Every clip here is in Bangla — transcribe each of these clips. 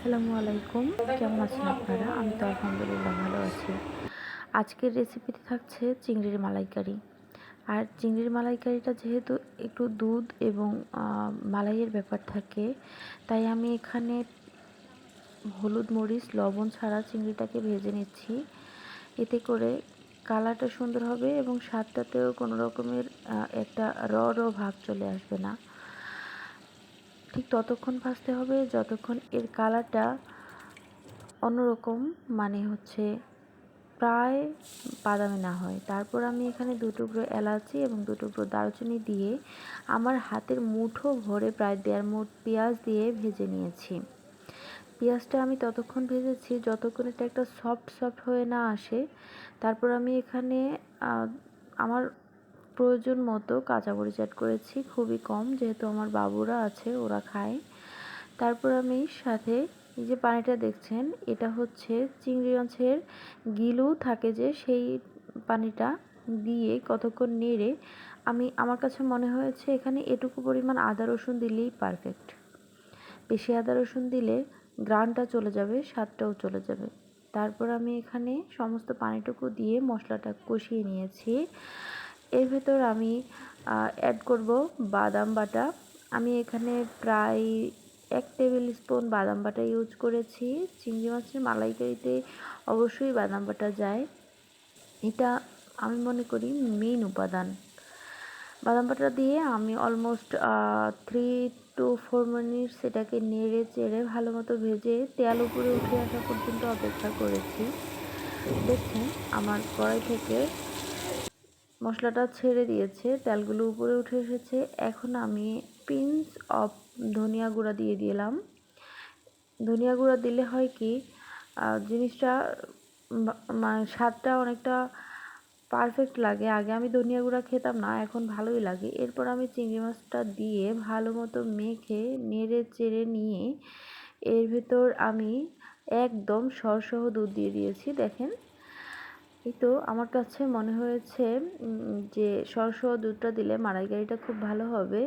আসসালামু আলাইকুম। কেমন আছেন আপনারা? আমি তো আলহামদুলিল্লাহ ভালো আছি। আজকের রেসিপিতে থাকছে চিংড়ির মালাইকারি। আর চিংড়ির মালাইকারিটা যেহেতু একটু দুধ এবং মালাইয়ের ব্যাপার থাকে, তাই আমি এখানে হলুদ, মরিচ, লবণ ছাড়া চিংড়িটাকে ভেজে নিচ্ছি। এতে করে কালারটা সুন্দর হবে এবং স্বাদটাতেও কোনো রকমের একটা ভাব চলে আসবে না। ঠিক ততক্ষণ ভাজতে হবে যতক্ষণ এর কালারটা অন্যরকম, মানে হচ্ছে প্রায় বাদামি না হয়। তারপর আমি এখানে 2 টুকরো এলাচি এবং 2 টুকরো দারুচিনি দিয়ে আমার হাতের মুঠো ভরে প্রায় 1.5 মুঠ পেঁয়াজ দিয়ে ভেজে নিয়েছি। পেঁয়াজটা আমি ততক্ষণ ভেজেছি যতক্ষণ এটা একটা সফট হয়ে না আসে। তারপর আমি এখানে আমার প্রয়োজন মতো কাঁচামরিচ অ্যাড করেছি, খুবই কম, যেহেতু আমার বাবুরা আছে, ওরা খায়। তারপর আমি সাথে এই যে পানিটা দেখছেন, এটা হচ্ছে চিংড়ি মাছের গিলু থাকে যে, সেই পানিটা দিয়ে কতক্ষণ নেড়ে আমার কাছে মনে হয়েছে এখানে এটুকু পরিমাণ আদা রসুন দিলেই পারফেক্ট। বেশি আদা রসুন দিলে গ্রানটা চলে যাবে, স্বাদটাও চলে যাবে। তারপর আমি এখানে সমস্ত পানিটুকু দিয়ে মশলাটা কষিয়ে নিয়েছি। এর ভেতর আমি অ্যাড করব বাদাম বাটা। আমি এখানে প্রায় 1 টেবিল স্পুন বাদাম বাটা ইউজ করেছি। চিংড়ি মাছের মালাইকারিতে অবশ্যই বাদাম বাটা যায়, এটা আমি মনে করি মেইন উপাদান। বাদাম বাটা দিয়ে আমি অলমোস্ট 3 to 4 মিনিটস এটাকে নেড়ে চেড়ে ভালো মতো ভেজে তেল উপরে উঠে আসা পর্যন্ত অপেক্ষা করেছি। দেখছেন আমার কড়াই থেকে মশলাটা ছেড়ে দিয়েছে, তেলগুলো উপরে উঠে এসেছে। এখন আমি পিঞ্চ অফ ধনিয়া গুঁড়া দিয়ে দিলাম। ধনিয়া গুঁড়া দিলে হয় কি, জিনিসটা স্বাদটা অনেকটা পারফেক্ট লাগে। আগে আমি ধনিয়া গুঁড়া খেতাম না, এখন ভালোই লাগে। এরপর আমি চিংড়ি মাছটা দিয়ে ভালো মতো মেখে নেড়ে চেড়ে নিয়ে এর ভেতর আমি একদম সরসহ দুধ দিয়ে দিয়েছি। দেখেন, এই তো আমার কাছে মনে হয়েছে যে সরসহ দুধটা দিলে মালাইকারিটা খুব ভালো হবে।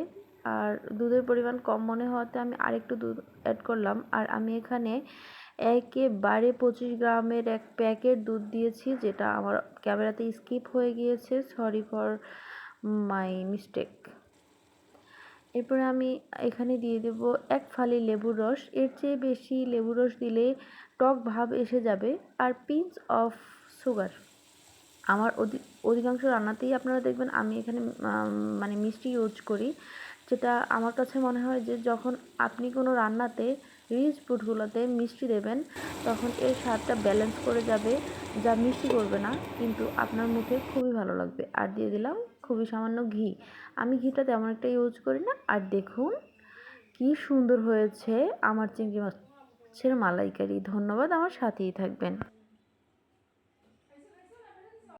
আর দুধের পরিমাণ কম মনে হওয়াতে আমি আরেকটু দুধ অ্যাড করলাম। আর আমি এখানে একেবারে 25 গ্রামের এক প্যাকেট দুধ দিয়েছি, যেটা আমার ক্যামেরাতে স্কিপ হয়ে গিয়েছে, সরি ফর মাই মিস্টেক। এরপরে আমি এখানে দিয়ে দেব 1 ফালি লেবুর রস। এর চেয়ে বেশি লেবুর রস দিলে টক ভাব এসে যাবে। আর পিঞ্চ অফ সুগার। আমার অধিকাংশ রান্নাতেই আপনারা দেখবেন আমি এখানে মানে মিষ্টি ইউজ করি, যেটা আমার কাছে মনে হয় যে যখন আপনি কোনো রান্নাতে রিচ ফুডগুলোতে মিষ্টি দেবেন, তখন এর স্বাদটা ব্যালেন্স করে যাবে, যা মিষ্টি করবে না, কিন্তু আপনার মুখে খুবই ভালো লাগবে। আর দিয়ে দিলাম খুবই সামান্য ঘি। আমি ঘিটা তেমন একটা ইউজ করি না। আর দেখুন কি সুন্দর হয়েছে আমার চিংড়ি মাছের মালাইকারি। ধন্যবাদ, আমার সাথেই থাকবেন।